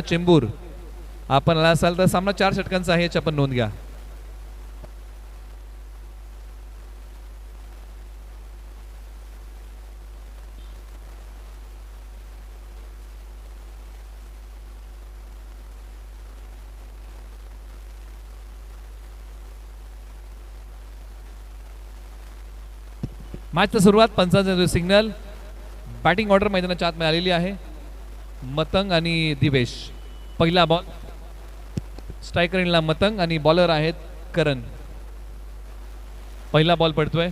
चेंबूर आपण आला असाल तर सामना 4 षटकांचा आहे, याची आपण नोंद घ्या. मॅचची सुरुवात पंचांचा सिग्नल. बॅटिंग ऑर्डर मैदानाच्या आत आलेली आहे. मतंग आणि दिवेश. पहिला बॉल स्ट्रायकरला मतंग आणि बॉलर आहेत करण. पहिला बॉल पडतोय.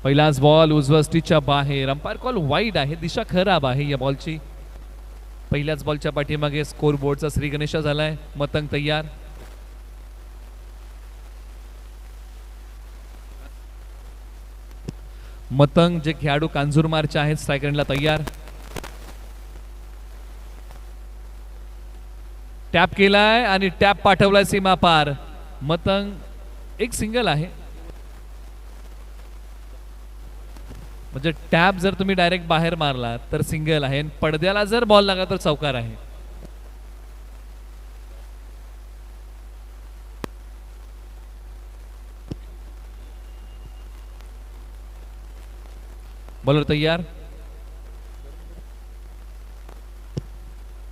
पहिलाच बॉल उजव्या स्टिचच्या बाहेर. अंपायर कॉल वाईड आहे, दिशा खराब आहे या बॉलची. पहिल्याच बॉलच्या पाठीमागे स्कोर बोर्डचा श्री गणेशा झालाय. मतंग तयार. मतंग जे खेळाडू कांजूरमारचे आहेत स्ट्रायकरला तयार. टॅप केलाय आणि टॅप पाठवलाय सीमा पार. मतंग एक सिंगल आहे, म्हणजे टॅप जर तुम्ही डायरेक्ट बाहेर मारला तर सिंगल आहे, पडद्याला जर बॉल लागला तर चौकार आहे. बॉलर तयार.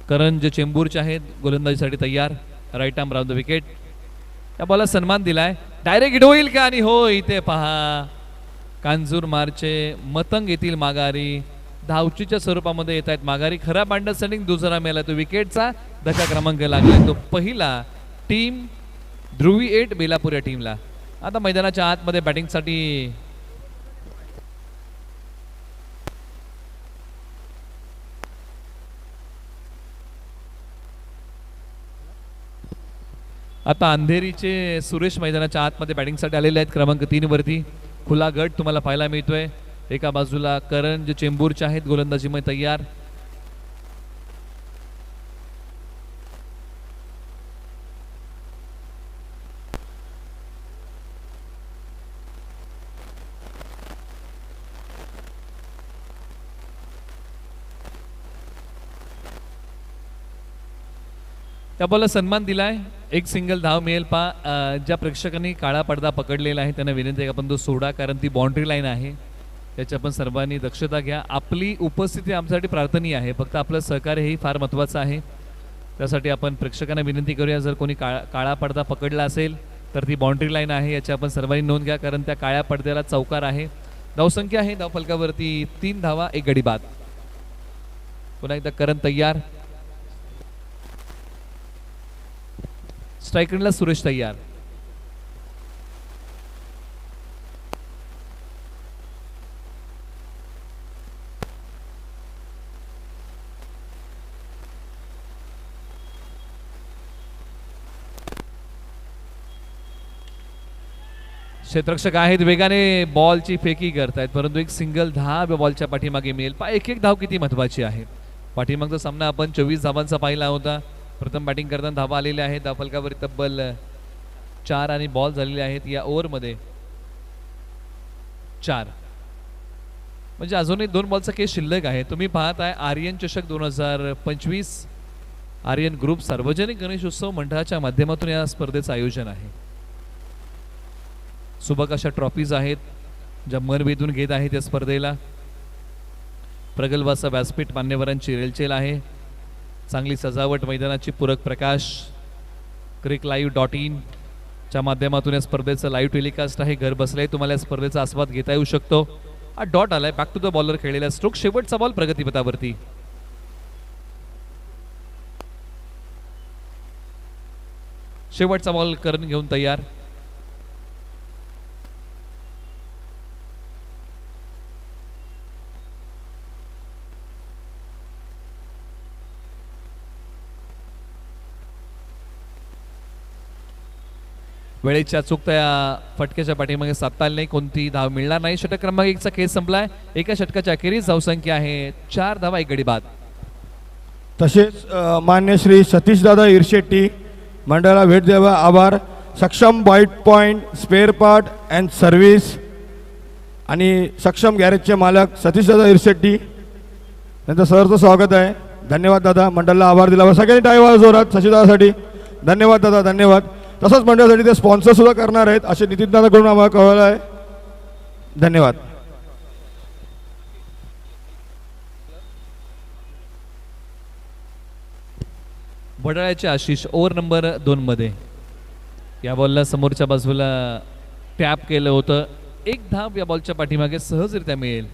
करण जे चेंबूरचे आहेत गोलंदाजीसाठी तयार. Right arm round the wicket. या बॉलला सन्मान दिलाय. डायरेक्ट हिट होईल का? आणि हो, इथे पहा कांजूरमारचे मतंग येथील माघारी. धावचीच्या स्वरूपामध्ये येत आहेत माघारी. खराब अंडरस्टँडिंग दुसरा मेला तो विकेटचा धक्का क्रमांक लागला. तो पहिला टीम ध्रुवी 8 बेलापूर या टीमला. आता मैदानाच्या आतमध्ये बॅटिंगसाठी आता अंधेरीचे सुरेश मैदानाच्या आतमध्ये बॅटिंगसाठी आलेले आहेत. क्रमांक 3 वरती खुला गट तुम्हाला पाहायला मिळतोय. एका बाजूला करण जे चेंबूरचे आहेत गोलंदाजीमध्ये तयार. त्या बॉलला सन्मान दिलाय. एक सिंगल धाव मिळेल पा. ज्या प्रेक्षकांनी काळा पडदा पकडलेला आहे त्यांना विनंती आहे आपण तो सोडा, कारण ती बाउंड्री लाईन आहे. त्याची आपण सर्वांनी दक्षता घ्या. आपली उपस्थिती आमच्यासाठी प्रार्थनीय आहे, फक्त आपलं सहकार्य हेही फार महत्त्वाचं आहे. त्यासाठी आपण प्रेक्षकांना विनंती करूया, जर कोणी काळा पडदा पकडला असेल तर ती बाउंड्री लाईन आहे, याची आपण सर्वांनी नोंद घ्या, कारण त्या काळ्या पडद्याला चौकार आहे. धावसंख्या आहे धावफलकावरती 3 धावा 1 गडी बाद. पुन्हा एकदा करण तयार. स्ट्रायकरला सुरेश तयार. क्षेत्ररक्षक आहेत, वेगाने बॉलची फेकी करतायत, परंतु एक सिंगल धाव बॉलच्या पाठीमागे मिळेल. एक धाव किती महत्वाची आहे. पाठीमागचा सामना आपण 24 धावांचा पाहिला होता. प्रथम बॅटिंग करताना धावा आलेल्या आहेत. धावफलकावर तब्बल 4 आणि बॉल झालेले आहेत या ओव्हरमध्ये 4, म्हणजे अजूनही 2 बॉलचा केस शिल्लक आहे. तुम्ही पाहत आहे आर्यन चषक 2025 आर्यन ग्रुप सार्वजनिक गणेश उत्सव मंडळाच्या माध्यमातून या स्पर्धेचं आयोजन आहे. सुबक अशा ट्रॉफीज आहेत ज्या मन वेधून घेत आहेत या स्पर्धेला. प्रगल्भ असा व्यासपीठ मान्यवरांची रेलचेल आहे. चांगली सजावट, मैदानाची पूरक प्रकाश. cricklive.in च्या माध्यमातून या स्पर्धेचं लाईव्ह टेलिकास्ट आहे. घर बसलाही तुम्हाला या स्पर्धेचा आस्वाद घेता येऊ शकतो. हा डॉट आलाय. बॅक टू द बॉलर खेळलेला स्ट्रोक. शेवटचा बॉल प्रगतीपथावरती. शेवटचा बॉल करण घेऊन तयार. वेळेच्या चुकत्या फटक्याच्या पाठीमागे साधता आली नाही, कोणती धाव मिळणार नाही. षटक क्रमांक 1चा खेळ संपलाय. एका षटकाच्या अखेरीस धावसंख्या आहे 4 धावा 1 गडी बाद. तसेच मान्य श्री सतीश दादा इरशेट्टी मंडळाला भेट द्यावा. आभार. सक्षम white point spare part and service आणि सक्षम गॅरेजचे मालक सतीश दादा इरशेट्टी यांचं सहर्ष स्वागत आहे. धन्यवाद दादा, मंडळाला आभार दिला. सगळ्यांनी टाळी वाजवा जोरात शशीदादासाठी. धन्यवाद दादा, धन्यवाद. तसंच मंडळासाठी ते स्पॉन्सर सुद्धा करणार आहेत असे नितीन दादाकडून आम्हाला कळवलं आहे. धन्यवाद. वडाळ्याचे आशिष ओव्हर नंबर 2 मध्ये या बॉलला समोरच्या बाजूला टॅप केलं होतं. एक धाव या बॉलच्या पाठीमागे सहजरित्या मिळेल.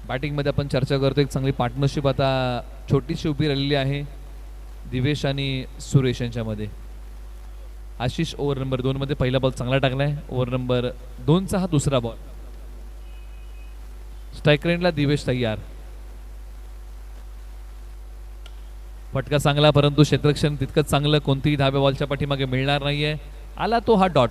बॅटिंगमध्ये आपण चर्चा करतो, एक चांगली पार्टनरशिप आता छोटीशी उभी राहिलेली आहे दिवेश आणि सुरेश यांच्यामध्ये. आशिष ओव्हर नंबर 2 मध्ये पहिला बॉल चांगला टाकलाय. ओव्हर नंबर 2चा हा दुसरा बॉल. स्ट्राईक रेंजला दिवेश तयार. फटका चांगला, परंतु क्षेत्ररक्षण तितकंच चांगलं. कोणतीही धाब्या बॉलच्या पाठीमागे मिळणार नाहीये. आला तो हा dot.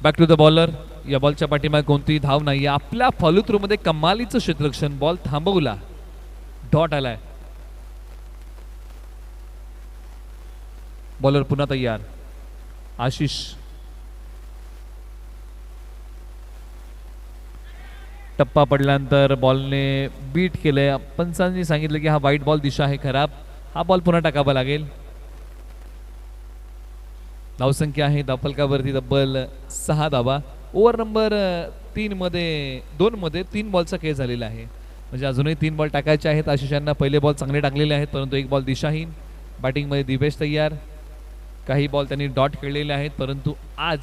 Back to the bowler. या बॉलच्या पाठीमागे कोणतीही धाव नाही. आपल्या फॉलो थ्रू मध्ये कमालीचं क्षेत्ररक्षण. बॉल थांबवला, डॉट आलाय. बॉलर पुन्हा तयार. आशिष टप्पा पडल्यानंतर बॉलने बीट केलंय. पंचांनी सांगितलं की हा वाईट बॉल, दिशा आहे खराब. हा बॉल पुन्हा टाकावा लागेल. धावसंख्या आहे धावफलकावरती तब्बल 6 धावा. ओव्हर नंबर 2 मध्ये 3 बॉलचा खेळ झालेला आहे. म्हणजे अजूनही 3 बॉल टाकायचे आहेत आशिषांना. पहिले बॉल चांगले टाकलेले आहेत, परंतु एक बॉल दिशाहीन. बॅटिंगमध्ये दिवेश तयार. काही बॉल त्यांनी डॉट खेळलेले आहेत, परंतु आज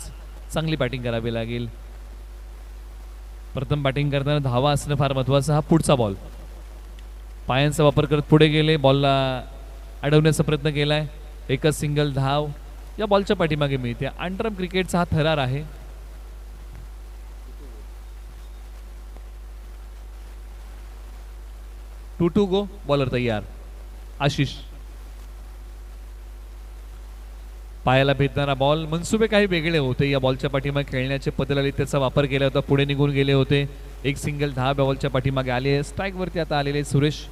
चांगली बॅटिंग करावी लागेल. प्रथम बॅटिंग करताना धावा असणं फार महत्त्वाचं. हा पुढचा बॉल. पायांचा वापर करत पुढे गेले, बॉलला अडवण्याचा प्रयत्न केलाय. एकच सिंगल धाव या बॉलच्या पाठीमागे मिळते. अंडरम क्रिकेटचा हा थरार आहे. To go. बॉलर तयार. आशिष पायाला भेटणारा बॉल. मनसुबे काही वेगळे होते या बॉलच्या पाठीमागे खेळण्याचे. पदललितेचा वापर केला होता, पुढे निघून गेले होते. एक सिंगल धाव बॉलच्या पाठीमागे आली आहे. स्ट्राईक वरती आता आलेले सुरेश.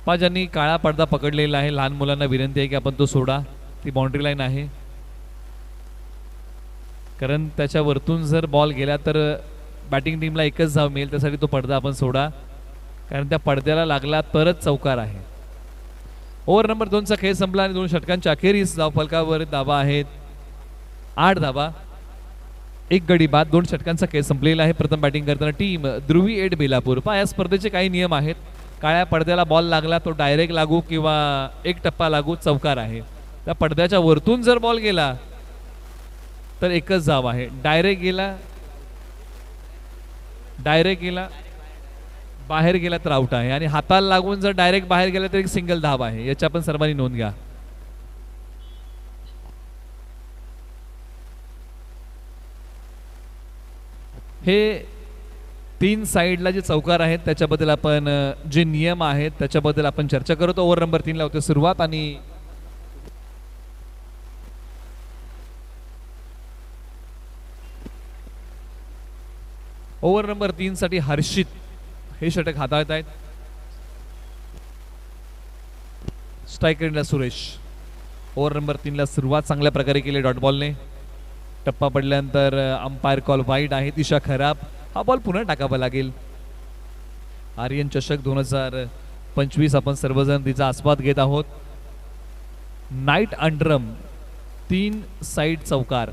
ज्यांनी काळा पडदा पकडलेला आहे, लहान मुलांना विनंती आहे की आपण तो सोडा. ती बाउंड्री लाईन आहे, कारण त्याच्या वरतून जर बॉल गेला तर बॅटिंग टीमला एकच धाव मिळेल. त्यासाठी तो पडदा आपण सोडा, कारण त्या पडद्याला लागला तरच चौकार आहे. ओव्हर नंबर 2चा खेळ संपला आणि 2 षटकांच्या अखेरीस धावफलकावर धावा आहेत 8 धावा, 1 गडी बाद. 2 षटकांचा खेळ संपलेला आहे. प्रथम बॅटिंग करताना टीम ध्रुवी एड बेलापूर. या स्पर्धेचे काही नियम आहेत. काळ्या पडद्याला बॉल लागला तो डायरेक्ट लागू किंवा एक टप्पा लागू, चौकार आहे. त्या पडद्याच्या वरतून जर बॉल गेला तर एकच धाव आहे. डायरेक्ट गेला बाहेर गेला तर आउट आहे. आणि हाताला लागून जर डायरेक्ट बाहेर गेला तर एक सिंगल धाव आहे. याची आपण सर्वांनी नोंद घ्या. हे 3 साइडला जे चौकार आहेत त्याच्याबद्दल आपण जे नियम आहेत त्याच्याबद्दल आपण चर्चा करतो. ओव्हर नंबर 3 ला होते सुरुवात आणि ओव्हर नंबर 3 साठी हर्षित हे षटक हाताळत आहेत. स्ट्राईक रेंजला सुरेश. ओव्हर नंबर 3 ला सुरुवात चांगल्या प्रकारे केली डॉट बॉलने. टप्पा पडल्यानंतर अंपायर कॉल वाईट आहे, दिशा खराब. हा बॉल पुन्हा टाकावा लागेल. आर्यन चषक 2025 आपण सर्वजण तिचा आस्वाद घेत आहोत. नाईट अंडरम 3 साइड चौकार.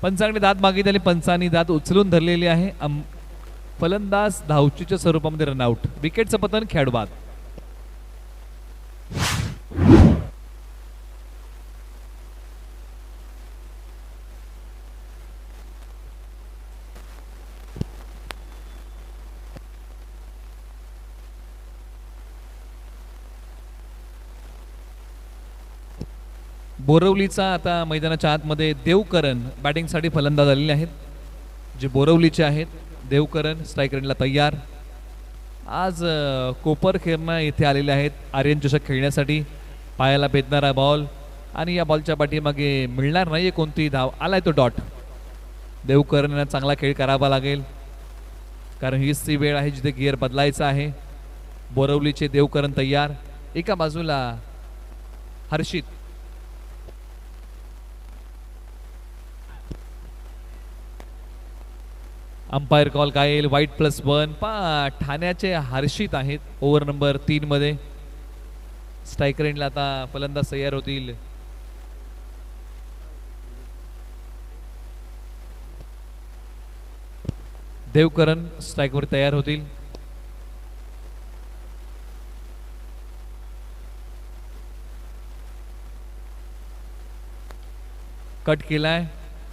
पंचांनी दाद मागितली आणि पंचांनी दाद उचलून धरलेली आहे. फलंदाज धावचीच्या स्वरूपामध्ये रनआउट. विकेटचं पतन, खेळ बाद. बोरवलीचा आता मैदानाच्या आतमध्ये देवकरण बॅटिंगसाठी फलंदाज आलेले आहेत, जे बोरवलीचे आहेत. देवकरण स्ट्राईक रेंजला तयार. आज कोपरखेरणा येथे आलेले आहेत आर्यन चषक खेळण्यासाठी. पायाला भेटणारा बॉल आणि या बॉलच्या पाठीमागे मिळणार नाहीये कोणतीही धाव. आलाय तो डॉट. देवकरणला चांगला खेळ करावा लागेल, कारण हीच ती वेळ आहे जिथे गिअर बदलायचा आहे. बोरवलीचे देवकरण तयार, एका बाजूला हर्षित. अंपायर कॉल काय येईल? वाईट+1. ठाण्याचे हर्षित आहेत ओव्हर नंबर 3 मध्ये. स्ट्रायकर एंडला आता फलंदाज तयार होतील. देवकरण स्ट्राईकवर तयार होतील. कट केलाय.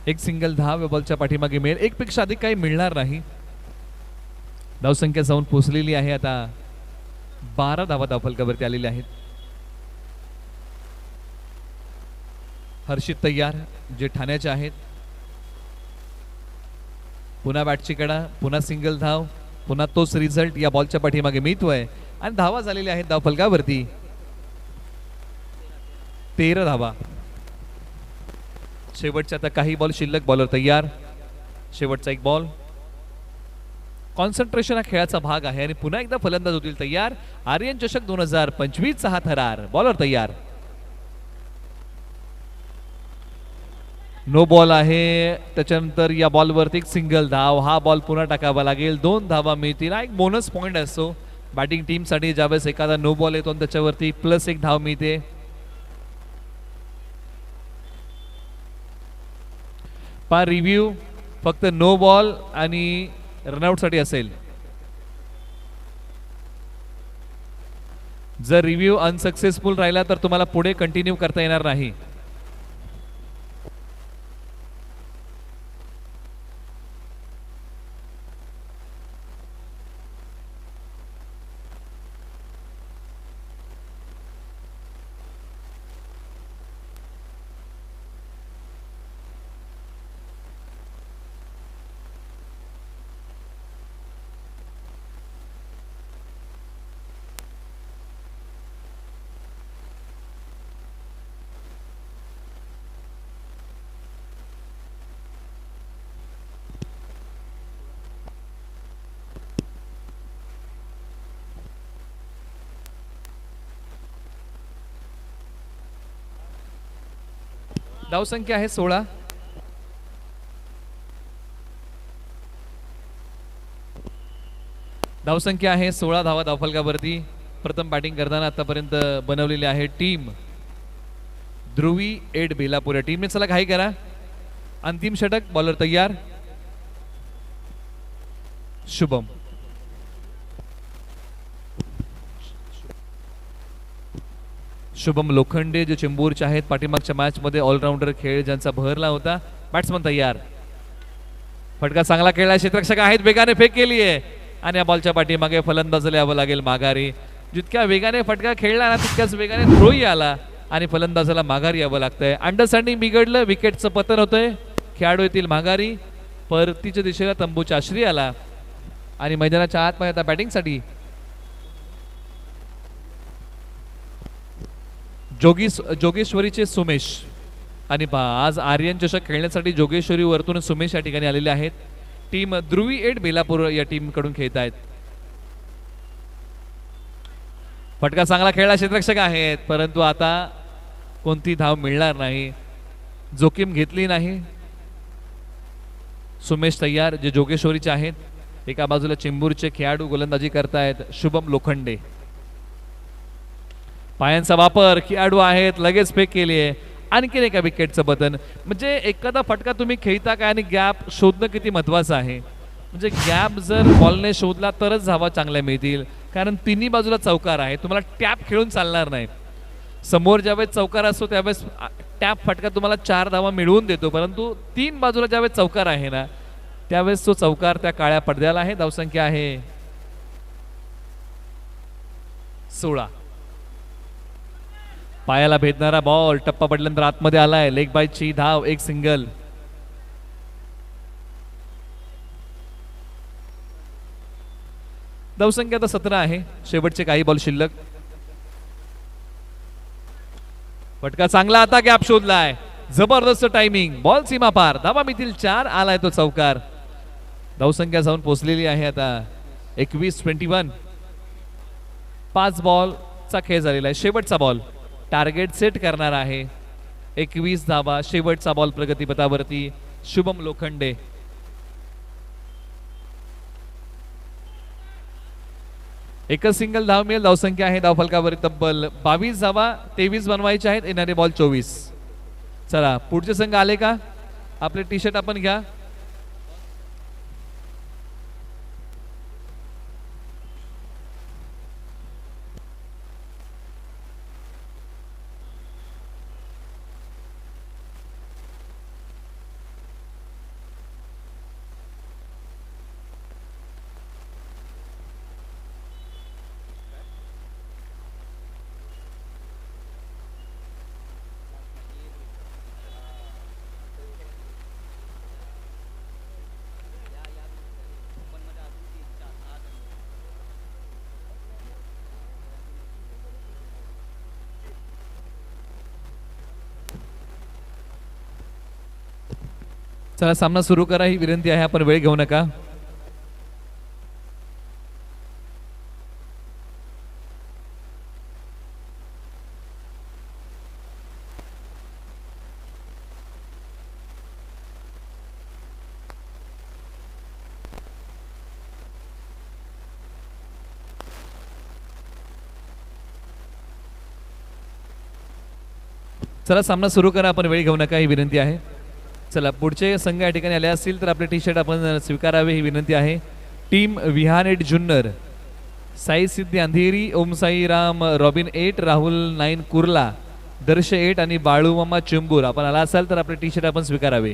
एक सिंगल धाव या बॉलच्या पाठीमागे मिळेल. एक पेक्षा अधिक काही मिळणार नाही. धावसंख्या जाऊन पोहोचलेली आहे आता 12 धावा धावफलकावरती आलेल्या आहेत. हर्षित तयार जे ठाण्याचे आहेत. पुन्हा बॅटची कडा, पुन्हा सिंगल धाव, पुन्हा तोच रिझल्ट या बॉलच्या पाठीमागे मिळतोय आणि धावा झालेल्या आहेत धावफलकावरती 13 धावा. शेवटच्या आता काही बॉल शिल्लक. बॉलर तयार. शेवटचा एक बॉल. कॉन्सन्ट्रेशन हा खेळाचा भाग आहे आणि पुन्हा एकदा फलंदाज होतील तयार. आर्यन चषक 2025 चा हा थरार. बॉलर तयार. नो बॉल आहे. त्याच्यानंतर या बॉलवरती एक सिंगल धाव. हा बॉल पुन्हा टाकावा लागेल. 2 धावा मिळतील. एक बोनस पॉइंट असतो बॅटिंग टीम साठी ज्यावेळेस एखादा नो बॉल येतो त्याच्यावरती +1 धाव मिळते. रिव्ह्यू फक्त नो बॉल आणि रनआउट साठी असेल. जर रिव्ह्यू अनसक्सेसफुल राहिला तर तुम्हाला पुढे कंटिन्यू करता येणार नाही. धावसंख्या आहे 16. धावसंख्या आहे 16 धावा धावफलकावरती. प्रथम बॅटिंग करताना आतापर्यंत बनवलेली आहे टीम ध्रुवी एड बेलापूर या टीमने. चला घाई करा. अंतिम षटक. बॉलर तयार. शुभम. शुभम लोखंडे जे चेंबूरचे आहेत. पाठीमागच्या मॅच मध्ये ऑलराऊंडर खेळ ज्यांचा बहरला होता. बॅट्समन तयार. फटका चांगला खेळला. क्षेत्ररक्षक आहेत. वेगाने फेक केली आहे आणि या बॉलच्या पाठीमागे फलंदाजाला यावं लागेल माघारी. जितक्या वेगाने फटका खेळला ना तितक्याच वेगाने थ्रोही आला आणि फलंदाजाला माघारी यावं लागतंय. अंडरस्टँडिंग बिघडलं. विकेटचं पतन होतंय. खेळाडू येतील माघारी. परतीच्या दिशेला तंबूच्या आश्री आला आणि मैदानाच्या आतमध्ये आता बॅटिंगसाठी जोगेश्वरीचे सुमेश. आणि आज आर्यन चषक खेळण्यासाठी जोगेश्वरी वरतून सुमेश या ठिकाणी आलेले आहेत. टीम ध्रुवी एड बेलापूर या टीम कडून खेळत आहेत. फटका चांगला खेळला. क्षेत्ररक्षक आहेत परंतु आता कोणती धाव मिळणार नाही. जोखीम घेतली नाही. सुमेश तयार जे जोगेश्वरीचे आहेत. एका बाजूला चेंबूरचे खेळाडू गोलंदाजी करतायत. शुभम लोखंडे. पायांचा वापर. खेळाडू आहेत. लगेच फेक केली आहे. आणखीन एका विकेटचं बटन. म्हणजे एखादा फटका तुम्ही खेळता काय आणि गॅप शोधणं किती महत्वाचं आहे. म्हणजे गॅप जर बॉलने शोधला तरच धावा चांगल्या मिळतील. कारण तिन्ही बाजूला चौकार आहे. तुम्हाला टॅप खेळून चालणार नाही. समोर ज्यावेळेस चौकार असतो त्यावेळेस टॅप फटका तुम्हाला 4 धावा मिळवून देतो. परंतु 3 बाजूला ज्यावेळेस चौकार आहे ना त्यावेळेस तो चौकार त्या काळ्या पडद्याला आहे. धावसंख्या आहे 16. पायाला भेदणारा बॉल. टप्पा पडल्यानंतर आतमध्ये आलाय. लेग बायची धाव. एक सिंगल. धावसंख्या आता 17 आहे. शेवटचे काही बॉल शिल्लक. फटका चांगला. आता गॅप शोधलाय. जबरदस्त टायमिंग. बॉल सीमा पार. धावा मिळतील 4. आलाय तो चौकार. धावसंख्या जाऊन पोहोचलेली आहे आता 21-21. 5 बॉलचा खेळ झालेला आहे. शेवटचा बॉल टार्गेट सेट करणार आहे. 21 धावा. शेवटचा बॉल प्रगतीपथावरती शुभम लोखंडे. एकच सिंगल धाव मिळेल. धावसंख्या आहे धावफलकावर तब्बल 22 धावा. 23 बनवायचे आहेत. येणारे बॉल 24. चला पुढचे संघ आले का? आपले टी शर्ट आपण घ्या. चला सामना सुरू करा. ही विनंती आहे, आपण वेळ घेऊ नका. चला सामना सुरू करा, आपण वेळ घेऊ नका. ही विनंती आहे. चला पुढचे संघ या ठिकाणी आले असतील तर आपले टी शर्ट आपण स्वीकारावे, ही विनंती आहे. टीम विहान 8 जुन्नर, साई सिद्धी अंधेरी, ओम साई राम रॉबिन 8, राहुल 9 कुर्ला, दर्श 8 आणि बाळू मामा चेंबूर. आपण आला असाल तर आपले टी शर्ट आपण स्वीकारावे.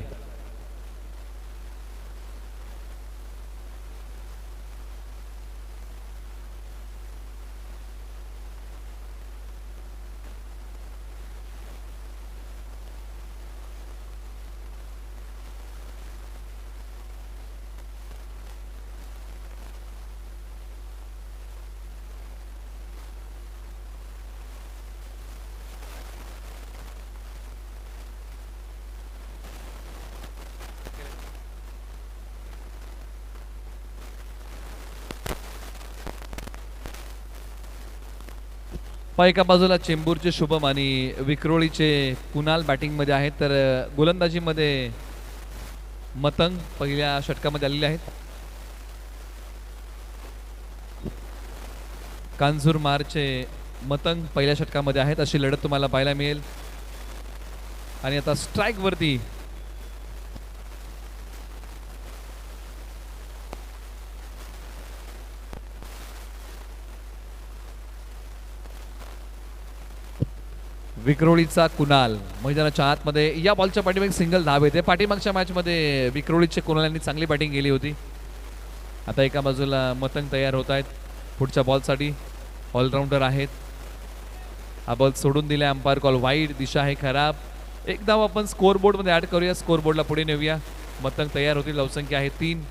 एका बाजूला चेंबूरचे शुभम आणि विक्रोळीचे कुणाल बॅटिंग मध्ये आहेत, तर गोलंदाजी मध्ये मतंग पहिल्या षटकामध्ये आलेले आहेत. कांजूर मारचे मतंग पहिल्या षटकामध्ये आहेत. अशी लढत तुम्हाला पाहायला मिळेल. आणि आता स्ट्राइक वरती विक्रोळीचा कुणाल मैदानाच्या आतमध्ये. या बॉलच्या पाठीमागे सिंगल धाव येते. पाठीमागच्या मॅच मध्ये विक्रोळीचे कुणाल यांनी चांगली बॅटिंग केली होती. आता एका बाजूला मतंग तयार होत आहेत पुढच्या बॉलसाठी. ऑलराऊंडर आहेत. हा बॉल सोडून दिला. Umpire call wide. दिशा आहे खराब. एक धाव आपण स्कोर बोर्ड मध्ये ऍड करूया. स्कोर बोर्डला पुढे नेऊया. मतंग तयार होतील. धावसंख्या आहे 3.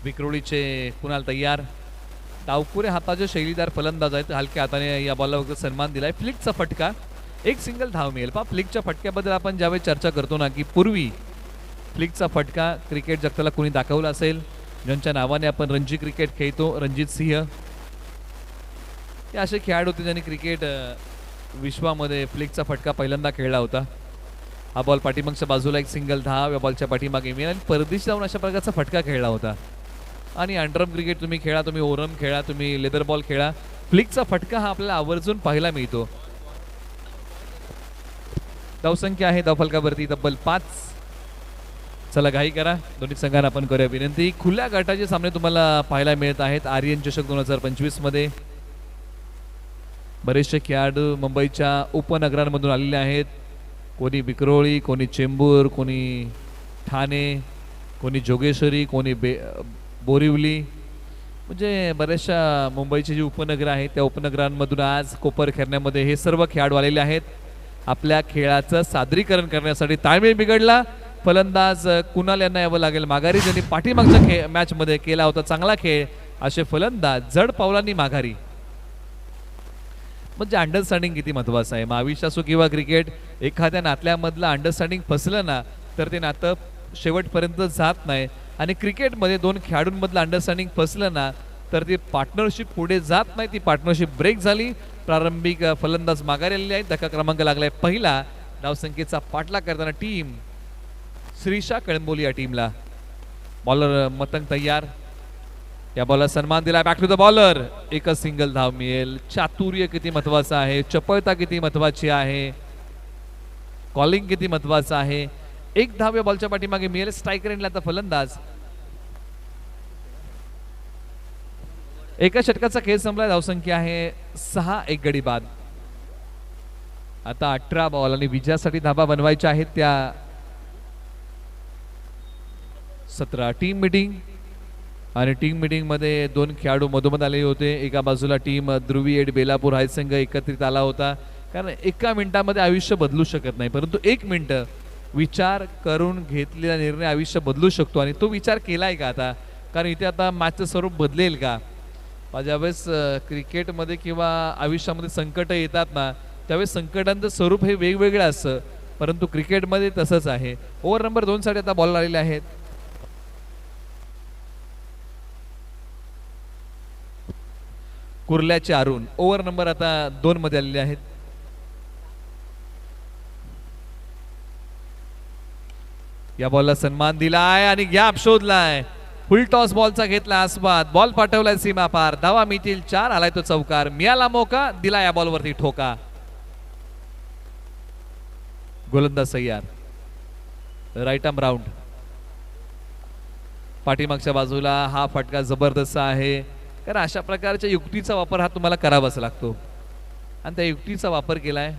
विक्रोळीचे कुणाल तयार. डावपुरे हाताचे शैलीदार फलंदाज आहेत. हलक्या हाताने या बॉलला वगैरे सन्मान दिलाय. फ्लिकचा फटका. एक सिंगल धाव मिळेल. पहा फ्लिकच्या फटक्याबद्दल आपण ज्यावेळी चर्चा करतो ना की पूर्वी फ्लिकचा फटका क्रिकेट जगताला कोणी दाखवला असेल, ज्यांच्या नावाने आपण रणजी क्रिकेट खेळतो, रणजित सिंह हे असे खेळाडू होते ज्यांनी क्रिकेट विश्वामध्ये फ्लिकचा फटका पहिल्यांदा खेळला होता. हा बॉल पाठीमागच्या बाजूला एक सिंगल धाव. या बॉलच्या पाठीमागे मिळेल. आणि परदेशी जाऊन अशा प्रकारचा फटका खेळला होता. आणि अंडरम क्रिकेट तुम्ही खेळा, तुम्ही ओरम खेळा, तुम्ही लेदर बॉल खेळा, फ्लिकचा फटका हा आपल्याला आवर्जून पाहायला मिळतो. धावसंख्या आहे धावफलकावरती तब्बल 5. चला घाई करा. दोन्ही संघांना आपण करूया विनंती. खुल्या गटाचे सामने तुम्हाला पाहायला मिळत आहेत आर्यन चषक 2025 मध्ये. बरेचसे खेळाडू मुंबईच्या उपनगरांमधून आलेले आहेत. कोणी विक्रोळी, कोणी चेंबूर, कोणी ठाणे, कोणी जोगेश्वरी, कोणी बोरिवली, म्हणजे बऱ्याचशा मुंबईची जी उपनगर आहेत त्या उपनगरांमधून आज कोपर खेळण्यामध्ये हे सर्व खेळाडू आलेले आहेत. आपल्या खेळाचं सादरीकरण करण्यासाठी. ताळमेळ बिघडला. फलंदाज कुणाल यांना यावं लागेल माघारी. ज्यांनी पाठीमागच्या मॅच मध्ये केला होता चांगला खेळ, असे फलंदाज जड पावलांनी माघारी. म्हणजे अंडरस्टँडिंग किती महत्वाचं आहे. महाविश्व असो किंवा क्रिकेट, एखाद्या नात्यामधलं अंडरस्टँडिंग फसलं ना तर ते नातं शेवटपर्यंत जात नाही. आणि क्रिकेटमध्ये दोन खेळाडूंमधलं अंडरस्टँडिंग फसलं ना तर ती पार्टनरशिप पुढे जात नाही, ती पार्टनरशिप ब्रेक झाली. प्रारंभिक फलंदाज माघारी आलेले आहेत. धक्का क्रमांक लागलाय पहिला. धावसंख्येचा पाठलाग करताना टीम श्रीशा कळंबोली या टीमला. बॉलर मतंग तयार. या बॉलर सन्मान दिला. Back to the bowler. एकच सिंगल धाव मिळेल. चातुर्य किती महत्वाचं आहे, चपळता किती महत्वाची आहे, कॉलिंग किती महत्वाचं आहे. एक धाव या बॉलच्या पाठीमागे मिळेल. स्ट्रायकर एंडला आता फलंदाज. एका षटकाचा खेळ संपला. धावसंख्या आहे 6. एक गडी बाद. आता 18 बॉल आणि विजयासाठी धाबा बनवायच्या आहेत त्या 17. टीम मीटिंग आणि टीम मीटिंग मध्ये 2 खेळाडू मधोमध आले होते. एका बाजूला टीम ध्रुवी एड बेलापूर हाय संघ एकत्रित आला होता, कारण एका मिनिटामध्ये आयुष्य बदलू शकत नाही, परंतु 1 मिनिट विचार करून घेतलेला निर्णय आयुष्य बदलू शकतो. आणि तो विचार केलाय का आता, कारण इथे आता मॅचचं स्वरूप बदलेल का. ज्यावेळेस क्रिकेटमध्ये किंवा आयुष्यामध्ये संकट येतात ना, त्यावेळेस संकटांचं स्वरूप हे वेगवेगळं असतं, परंतु क्रिकेटमध्ये तसंच आहे. ओव्हर नंबर 2 साठी आता बॉल आलेले आहेत. कुर्ल्याचे अरुण ओव्हर नंबर आता 2 मध्ये आलेले आहेत. या बॉलला सन्मान दिलाय आणि गॅप शोधलाय. फुल टॉस बॉलचा घेतला आस्वाद. बॉल पाठवलाय सीमा पार. धावा मिळतील 4. आलाय तो चौकार. मिळाला मौका, दिला या बॉलवरती ठोका. गोलंदाज तयार. Right arm round. पाठीमागच्या बाजूला हा फटका जबरदस्त आहे, कारण अशा प्रकारच्या युक्तीचा वापर हा तुम्हाला करावाच लागतो आणि त्या युक्तीचा वापर केलाय.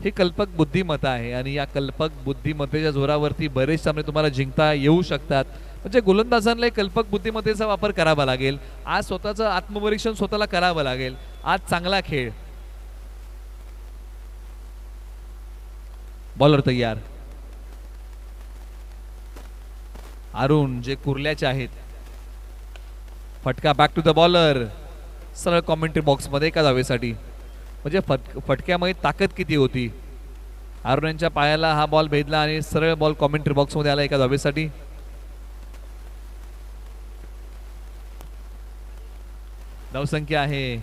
ही कल्पक बुद्धिमत्ता आहे आणि या कल्पक बुद्धिमत्तेच्या जोरावरती बरेच सामने तुम्हाला जिंकता येऊ शकतात. म्हणजे गोलंदाजांना कल्पक बुद्धिमत्तेचा वापर करावा लागेल. आज स्वतःचं आत्मपरीक्षण स्वतःला करावं लागेल. आज चांगला खेळ. बॉलर तयार. अरुण जे कुर्ल्याचे आहेत. फटका बॅक टू द बॉलर. सरळ कॉमेंट्री बॉक्स मध्ये एका धावेसाठी. म्हणजे फटक्यामध्ये ताकद किती होती. अरुण यांच्या पायाला हा बॉल भेदला आणि सरळ बॉल कॉमेंट्री बॉक्स मध्ये आला एका धावेसाठी. धावसंख्या आहे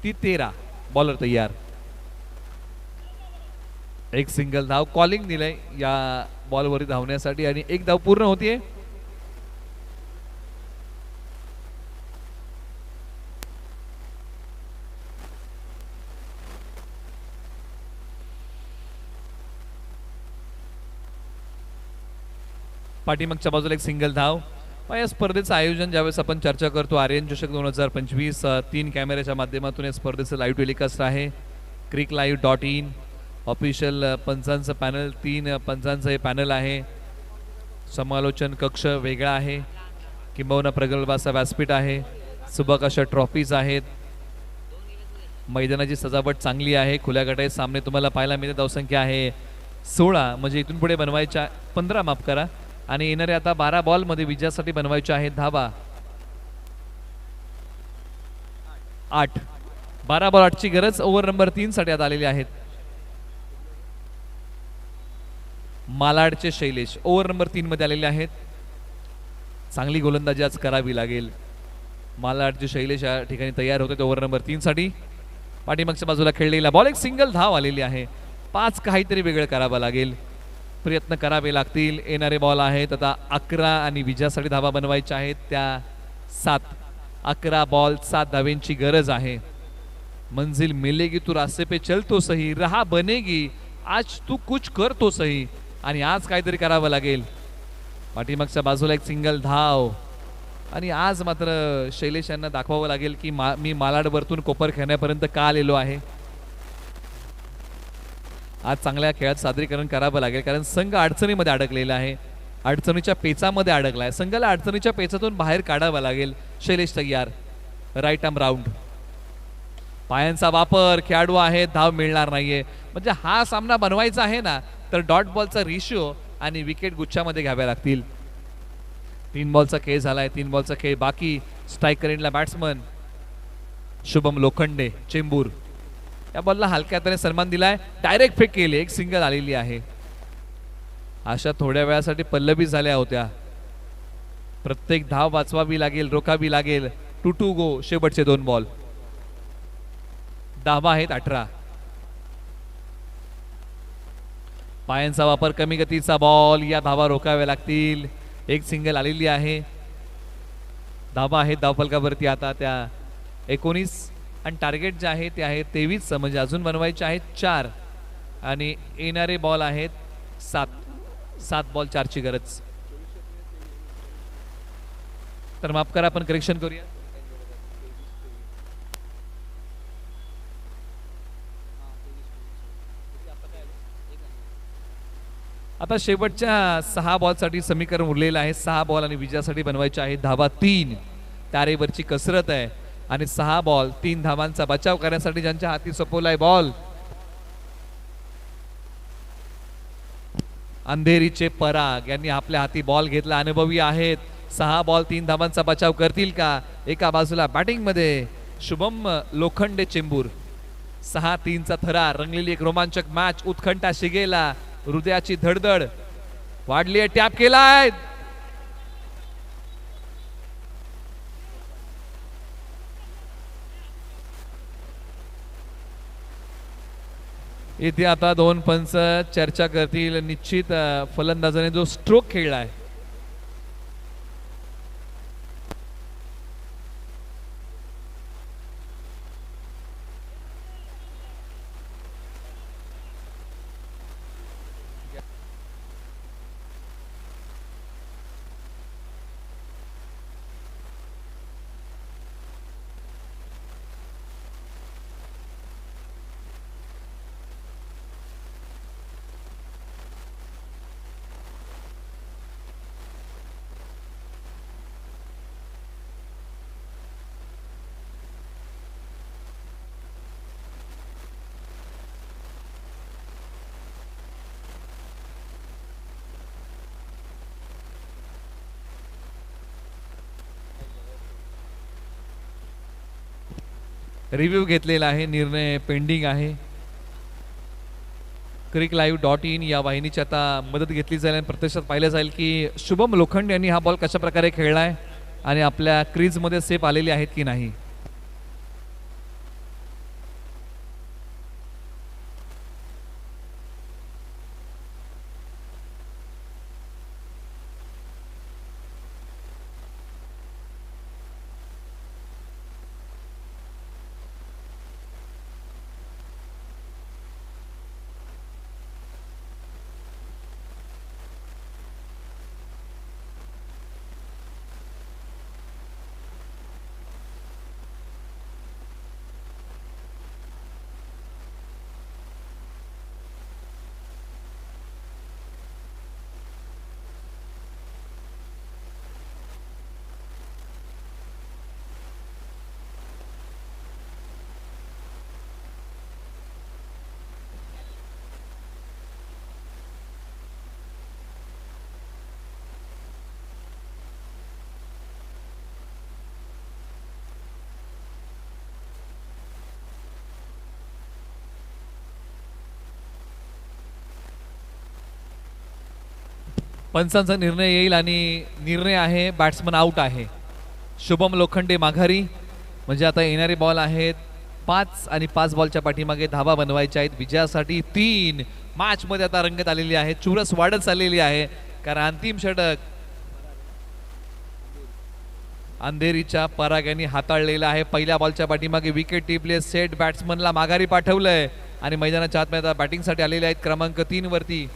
ती 13. बॉलर तयार. एक सिंगल धाव कॉलिंग दिलंय या बॉलवरती धावण्यासाठी आणि एक धाव पूर्ण होतीये. पाठीमागच्या बाजूला एक सिंगल धाव. या स्पर्धेचं आयोजन ज्यावेळेस आपण चर्चा करतो आर्यन चषक 2025 3 कॅमेऱ्याच्या माध्यमातून या स्पर्धेचं लाईव्ह टेलिकास्ट आहे. cricklive.in ऑफिशियल पंचांचं पॅनल 3 पंचांचं हे पॅनल आहे. समालोचन कक्ष वेगळा आहे, किंबहुना प्रगल्भाचा व्यासपीठ आहे, सुबक अशा ट्रॉफीज आहेत. मैदानाची सजावट चांगली आहे. खुल्या गटाचे सामने तुम्हाला पाहायला मिळते. धावसंख्या आहे 16, म्हणजे इथून पुढे बनवायच्या 15 माफ करा, आणि येणारे आता 12 बॉल मध्ये विजयासाठी बनवायच्या आहेत धावा 8. 12 बॉल 8ची गरज ओव्हर नंबर 3 साठी आता आलेली आहेत. मालाडचे शैलेश ओव्हर नंबर 3 मध्ये आलेले आहेत. चांगली गोलंदाजी आज करावी लागेल. मालाडचे शैलेश या ठिकाणी तयार होते ओव्हर नंबर 3 साठी. पाठीमागच्या बाजूला खेळलेला बॉल एक सिंगल धाव आलेली आहे. 5 काहीतरी वेगळं करावं लागेल, प्रयत्न करावे लागतील. येणारे बॉल आहेत आता 11 आणि विजयासाठी धावा बनवायच्या आहेत त्या 7. 11 बॉल 7 धावेंची गरज आहे. मंजिल मिलेगी तू रास्ते पे चल तो सही, रहा बनेगी आज तू कुछ कर तो सही. आणि आज काहीतरी करावं लागेल. पाठीमागच्या बाजूला एक सिंगल धाव आणि आज मात्र शैलेश यांना दाखवावं लागेल की मी मालाडवरतून कोपर खेळण्यापर्यंत का आलेलो आहे. आज चांगल्या खेळात सादरीकरण करावं लागेल, कारण संघ अडचणीमध्ये अडकलेला आहे. अडचणीच्या पेचामध्ये अडकला आहे. संघाला अडचणीच्या पेचातून बाहेर काढावं लागेल. शैलेश तयार. Right arm round. पायांचा वापर. खेळाडू आहे, धाव मिळणार नाहीये. म्हणजे हा सामना बनवायचा आहे ना, तर डॉट बॉलचा रेशिओ आणि विकेट गुच्छामध्ये घ्याव्या लागतील. 3 बॉलचा खेळ झालाय. 3 बॉलचा खेळ बाकी. स्ट्राईक करेंटला बॅट्समन शुभम लोखंडे चेंबूर. या बॉलला हलक्या हाताने सन्मान दिलाय. डायरेक्ट फेक केली. एक सिंगल आलेली आहे. अशा थोड्या वेळासाठी पल्लवी झाल्या होत्या. प्रत्येक धाव वाचवावी लागेल, रोखावी लागेल. टू गो, शेवटचे 2 बॉल. धावा आहेत 18. पायांचा वापर, कमी गतीचा बॉल, या धावा रोखाव्या लागतील. एक सिंगल आलेली आहे. धावा आहेत धावफलकावरती आता त्या 19 आणि टार्गेट जे आहे ते आहे 23, म्हणजे अजून बनवायचे आहेत 4 आणि येणारे बॉल आहेत 7 बॉल 4 ची गरज. तर माफ करा, आपण करेक्शन करूया. आता शेवटच्या 6 बॉलसाठी समीकरण उरलेलं आहे. 6 बॉल आणि विजयासाठी बनवायचे आहे धावा 3. तारेवरची कसरत आहे आणि 6 बॉल 3 धावांचा बचाव करण्यासाठी ज्यांच्या हाती सोपवलाय बॉल, अंधेरीचे पराग यांनी आपल्या हाती बॉल घेतला. अनुभवी आहेत. 6 बॉल 3 धावांचा बचाव करतील का? एका बाजूला बॅटिंग मध्ये शुभम लोखंडे चेंबूर. 6-3चा थरार, रंगलेली एक रोमांचक मॅच. उत्कंठा शिगेला, हृदयाची धडधड वाढली आहे. टॅप केलाय. इथे आता 2 पंच चर्चा करतील. निश्चित फलंदाजाने जो स्ट्रोक खेळलाय, रिव्ह्यू घेतलेला आहे. निर्णय पेंडिंग आहे. cricklive.in या वाहिनीची आता मदत घेतली जाईल आणि प्रत्यक्षात पाहिलं जाईल की शुभम लोखंडे यांनी हा बॉल कशा प्रकारे खेळलाय आणि आपल्या क्रीजमध्ये सेफ आलेले आहेत की नाही. पंचांचा निर्णय येईल आणि निर्णय आहे बॅट्समन आउट आहे. शुभम लोखंडे माघारी. म्हणजे आता येणारे बॉल आहेत 5 आणि 5 बॉलच्या पाठीमागे धावा बनवायच्या आहेत विजयासाठी 3. मॅच मध्ये आता रंगत आलेली आहे, चुरस वाढत चाललेली आहे, कारण अंतिम षटक अंधेरीच्या पराग यांनी हाताळलेला आहे. पहिल्या बॉलच्या पाठीमागे विकेट टिपले, सेट बॅट्समनला माघारी पाठवलंय आणि मैदानाच्या आतमध्ये आता बॅटिंगसाठी आलेले आहेत क्रमांक 3 वरती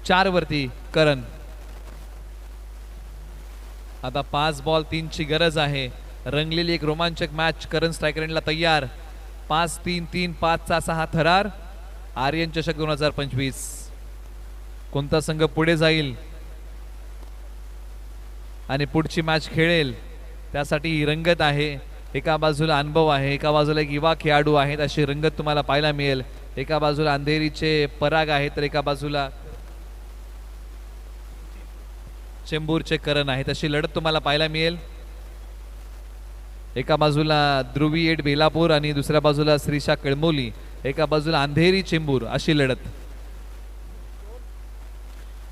4 वरती करण. आता 5 बॉल 3 ची गरज आहे. रंगलेली एक रोमांचक मॅच. करण स्ट्रायकर एंडला तयार. 5-3-3 5चा 6 थरार. आर्यन चषक 2025. कोणता संघ पुढे जाईल आणि पुढची मॅच खेळेल त्यासाठी ही रंगत आहे. एका बाजूला अनुभव आहे, एका बाजूला एक युवा खेळाडू आहेत, अशी रंगत तुम्हाला पाहायला मिळेल. एका बाजूला अंधेरीचे पराग आहेत तर एका बाजूला चेंबूरचे करण आहेत, अशी लढत तुम्हाला पाहायला मिळेल. एका बाजूला ध्रुवी एड बेलापूर आणि दुसऱ्या बाजूला श्रीशा कळमोली, एका बाजूला अंधेरी चेंबूर, अशी लढत.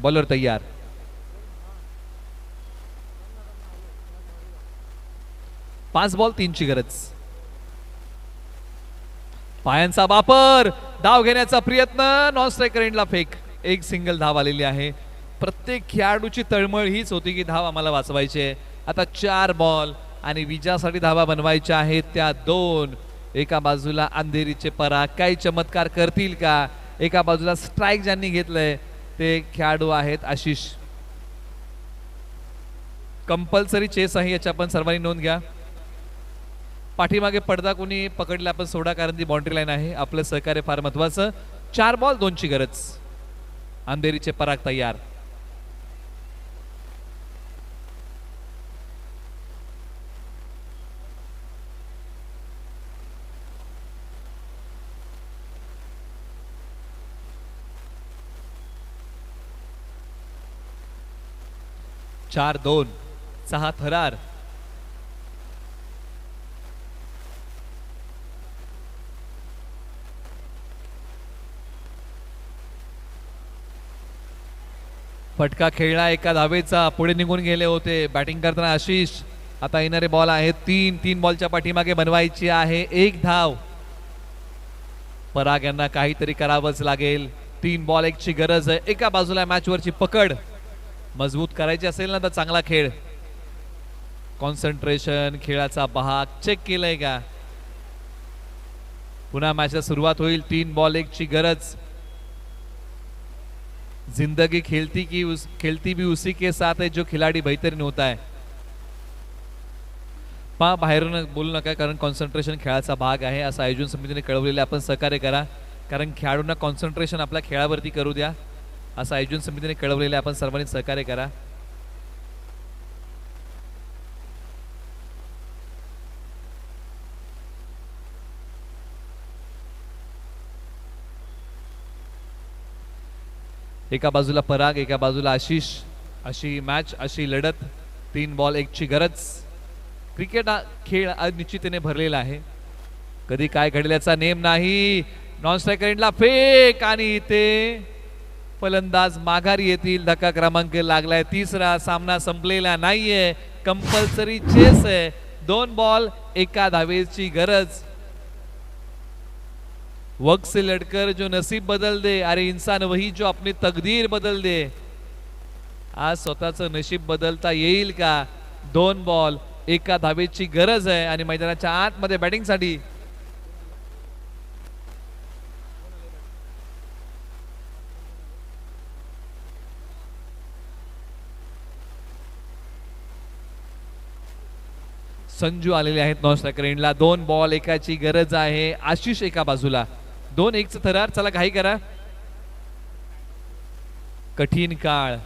बॉलर तयार. 5 बॉल 3ची गरज. पायांचा वापर, धाव घेण्याचा प्रयत्न, नॉन स्ट्रायकर एंडला फेक. एक सिंगल धाव आलेली आहे. प्रत्येक खेळाडूची तळमळ हीच होती की धाव आम्हाला वाचवायची आहे. आता 4 बॉल आणि विजयासाठी धावा बनवायच्या आहेत त्या 2. एका बाजूला अंधेरीचे पराग काही चमत्कार करतील का? एका बाजूला स्ट्राईक ज्यांनी घेतलंय ते खेळाडू आहेत आशिष. कंपल्सरी चेस आहे, याची आपण सर्वांनी नोंद घ्या. पाठीमागे पडदा कोणी पकडला आपण सोडा, कारण ती बाउंड्री लाईन आहे. आपलं सहकार्य फार महत्वाचं. 4 बॉल 2ची गरज. अंधेरीचे पराग तयार. चार 2 6 थरार. फटका खेळला एका धावेचा, पुढे निघून गेले होते बॅटिंग करताना आशिष. आता येणारे बॉल आहेत 3 बॉलच्या पाठीमागे बनवायची आहे 1 धाव. पराग यांना काहीतरी करावंच लागेल. 3 बॉल 1ची गरज आहे. एका बाजूला मॅचवरची पकड मजबूत करायची असेल ना तर चांगला खेळ. कॉन्सन्ट्रेशन, खेळाचा बहाग चेक केलंय का? पुन्हा मॅचला सुरुवात होईल. 3 बॉल 1ची गरज. जिंदगी खेलती भी उसी के साथ है जो खिलाडी बेहतरीन होता है. बाहेरून बोलू नका, कारण कॉन्सन्ट्रेशन खेळाचा भाग आहे असं आयोजन समितीने कळवलेले. आपण सहकार्य करा, कारण खेळाडूंना कॉन्सन्ट्रेशन आपल्या खेळावरती करू द्या असं आयोजन समितीने कळवलेले. आपण सर्वांनी सहकार्य करा. एका बाजूला पराग, एका बाजूला आशिष. अशी मॅच, अशी लढत. 3 बॉल 1ची गरज. क्रिकेट हा खेळ अनिश्चिततेने भरलेला आहे. कधी काय घडल्याचा नेम नाही. नॉन स्ट्रायकर एंडला फेक आणि ते फलंदाज माघारी येतील. धक्का क्रमांक लागलाय 3रा. सामना संपलेला नाहीये. कंपल्सरी चेस आहे. 2 बॉल 1 धावेची गरज. वक्त से लड़कर जो नसीब बदल दे, अरे इंसान वही जो अपनी तकदीर बदल दे. आज स्वतःचं नशीब बदलता येईल का? 2 बॉल 1 धावेची गरज आहे आणि मैदानाच्या आतमध्ये बॅटिंगसाठी संजू आलेले आहेत नॉन स्ट्रायकर एंडला. 2 बॉल 1ची गरज आहे. आशिष एका बाजूला. 2-1चं थरार. चला घाई करा. कठीण काळ.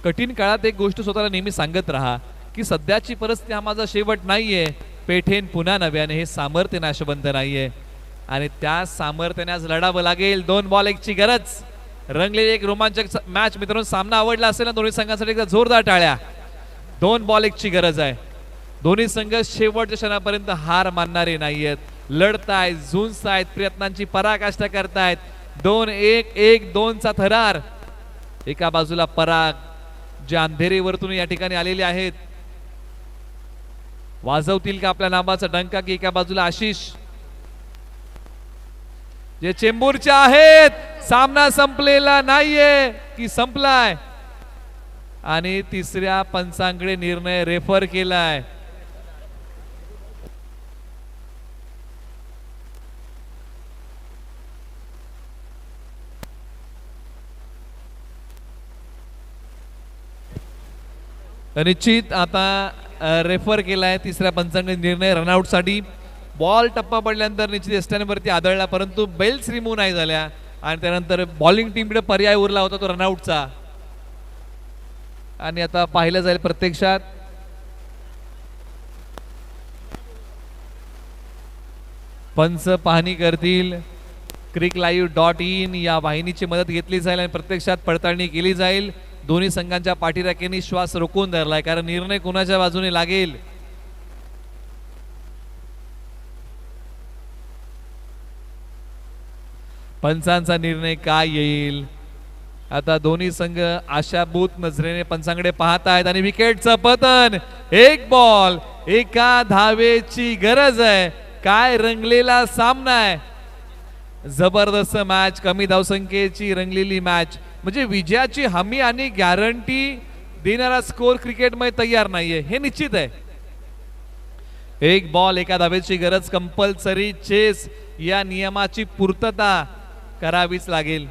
कठीण काळात एक गोष्ट स्वतःला नेहमी सांगत राहा की सध्याची परिस्थिती हा माझा शेवट नाहीये. पेठेन पुन्हा नव्याने. हे सामर्थ्य नाशवंत नाहीये आणि त्या सामर्थ्याने आज लढावं लागेल. 2 बॉल 1ची गरज. रंगलेली एक रोमांचक मॅच मित्रांनो. सामना आवडला असेल ना दोन्ही संघांसाठी एकदा जोरदार टाळ्या. 2 बॉल 1ची गरज आहे. दोन्ही संघ शेवटच्या क्षणापर्यंत हार मानणारे नाहीयेत. लढतायत, झुंजतायत, प्रयत्नांची पराकाष्ठा करतायत. 2-1 1-2चा थरार. एका बाजूला पराग जे अंधेरीवरतून या ठिकाणी आलेले आहेत. वाजवतील का आपल्या नावाचा डंका? की एका बाजूला आशिष जे चेंबूरचे आहेत. सामना संपलेला नाहीये की संपलाय आणि 3ऱ्या पंचांकडे निर्णय रेफर केलाय. निश्चित आता रेफर केलाय 3ऱ्या पंचांकडे निर्णय रनआउट साठी. बॉल टप्पा पडल्यानंतर निश्चित एसट्यावरती आदळला, परंतु बेल्स रिमूव्ह नाही झाल्या आणि त्यानंतर बॉलिंग टीमकडे पर्याय उरला होता तो रनआउटचा. आणि आता पाहिलं जाईल प्रत्यक्षात पंच पाहणी करतील. cricklive.in या वाहिनीची मदत घेतली जाईल आणि प्रत्यक्षात पडताळणी केली जाईल. दोन्ही संघांच्या पाठीराख्यांनी श्वास रोखून धरलाय, कारण निर्णय कोणाच्या बाजूने लागेल. पंचांचा निर्णय काय येईल? आता दोन्ही संघ आशाभूत नजरेने पंचांकडे पाहत आहेत आणि विकेटचं पतन. 1 बॉल एका धावेची गरज आहे. काय रंगलेला सामना आहे. जबरदस्त मॅच, कमी धावसंख्येची रंगलेली मॅच. म्हणजे विजयाची हमी आणि गॅरंटी देणारा स्कोर क्रिकेटमध्ये तयार नाहीये हे निश्चित आहे. एक बॉल एका धावेची गरज, कंपल्सरी चेस या नियमाची पूर्तता करावीच लागेल.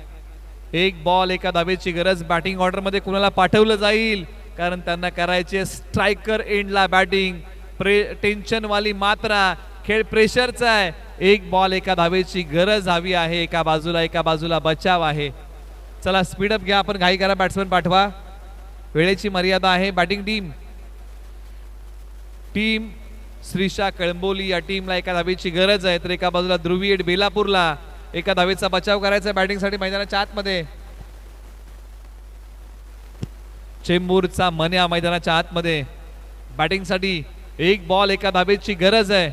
एक बॉल एका धावेची गरज. बॅटिंग ऑर्डर मध्ये कुणाला पाठवलं जाईल कारण त्यांना करायचे स्ट्रायकर एंडला बॅटिंग. टेन्शन वाली मात्रा, खेळ प्रेशरचा आहे. एक बॉल एका धावेची गरज हवी आहे. एका बाजूला बचाव आहे. चला स्पीडअप घ्या, आपण घाई करा, बॅट्समन पाठवा, वेळेची मर्यादा आहे. बॅटिंग टीम श्रीशा कळंबोली या टीमला एका धावेची गरज आहे. तर एका बाजूला ध्रुवी एड बेलापूरला एका धावेचा बचाव करायचा बॅटिंगसाठी मैदानाच्या आतमध्ये. चेंबूरचा मन्या मैदानाच्या आतमध्ये बॅटिंगसाठी. एक बॉल एका धावेची गरज आहे.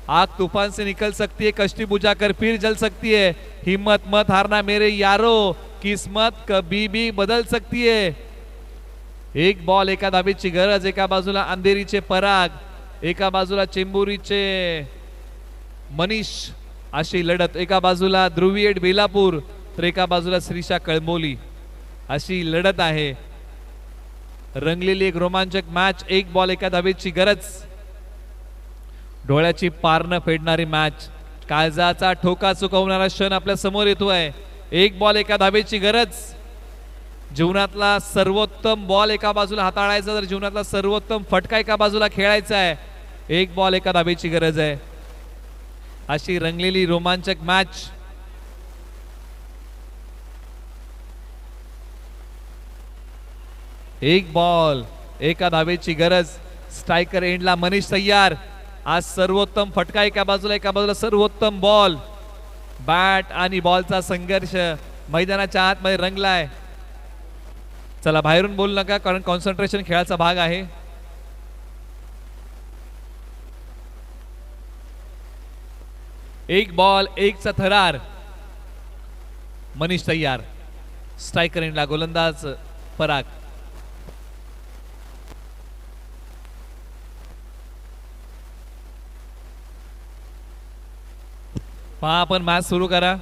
आग तूफान से निकल सकती है, कश्ती बुझाकर फिर जल सकती है. हिम्मत मत हारना मेरे यारो, किस्मत कभी भी बदल सकती है. एक बॉल एका धावेची गरज. एका बाजूला अंधेरीचे पराग, एका बाजूला चेंबुरीचे मनीष अशी लढत. एका बाजूला ध्रुवी एड बेलापूर तर एका बाजूला श्रीशा कळंबोली अशी लढत आहे. रंगलेली एक रोमांचक मॅच. एक बॉल एका धावेची गरज. डोळ्याची पारणं फेडणारी मॅच. काळजाचा ठोका चुकवणारा क्षण आपल्या समोर येतोय. एक बॉल एका धावेची गरज. जीवनातला सर्वोत्तम बॉल एका बाजूला हाताळायचा, तर जीवनातला सर्वोत्तम फटका एका बाजूला खेळायचा आहे. एक बॉल एका धावेची गरज आहे. अशी रंगलेली रोमांचक मॅच. एक बॉल एका धावेची गरज. स्ट्रायकर एंडला मनीष तयार. आज सर्वोत्तम फटका एका बाजूला सर्वोत्तम बॉल. बॅट आणि बॉलचा संघर्ष मैदानाच्या आतमध्ये रंगलाय. चला बाहेरून बोलू नका कारण कॉन्सन्ट्रेशन खेळाचा भाग आहे. एक बॉल एकचा थरार. मनीष तयार. स्ट्रायकर एंडला गोलंदाज पराग. पहा आपण मॅच सुरू करा.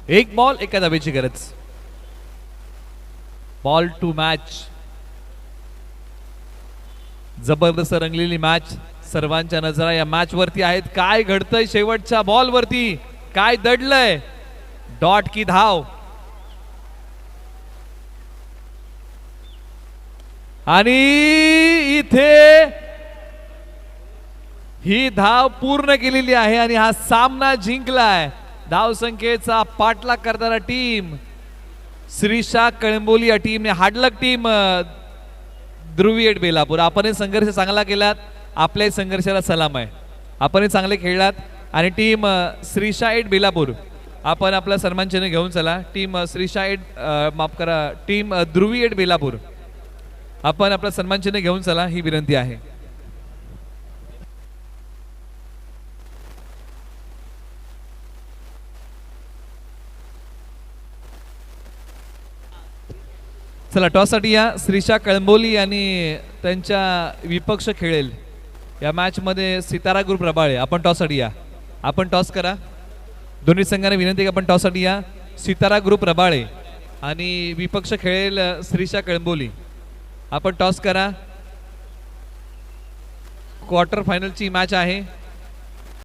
एक बॉल एका धावेची गरज. Ball to match. जबरदस्त रंगलेली मॅच. सर्वांच्या नजरा या मॅच वरती आहेत. काय घडतंय शेवटच्या बॉल वरती, काय दडलंय. डॉट की धाव आणि इथे ही धाव पूर्ण केलेली आहे आणि हा सामना जिंकलाय. धाव संख्येचा पाठलाग करणारा टीम श्रीशा कळंबोली या टीमने हाडलक टीम ध्रुवी एड बेलापूर. आपण संघर्ष चांगला केलात, आपल्या संघर्षाला सलाम आहे. आपण चांगले खेळलात आणि टीम श्रीशा एड बेलापूर आपण आपला सन्मान चिन्ह घेऊन चला. टीम श्रीशा एड माफ करा, टीम ध्रुवी एड बेलापूर आपण आपला सन्मान चिन्ह घेऊन चला ही विनंती आहे. चला टॉससाठी या श्रीशा कळंबोली आणि त्यांच्या विपक्ष खेळेल या मॅच मध्ये सितारा ग्रुप रबाळे. आपण टॉससाठी या, आपण टॉस करा. दोन्ही संघाने विनंती की आपण टॉससाठी या. सितारा ग्रुप रबाळे आणि विपक्ष खेळेल श्रीशा कळंबोली. आपण टॉस करा. क्वार्टर फायनलची मॅच आहे.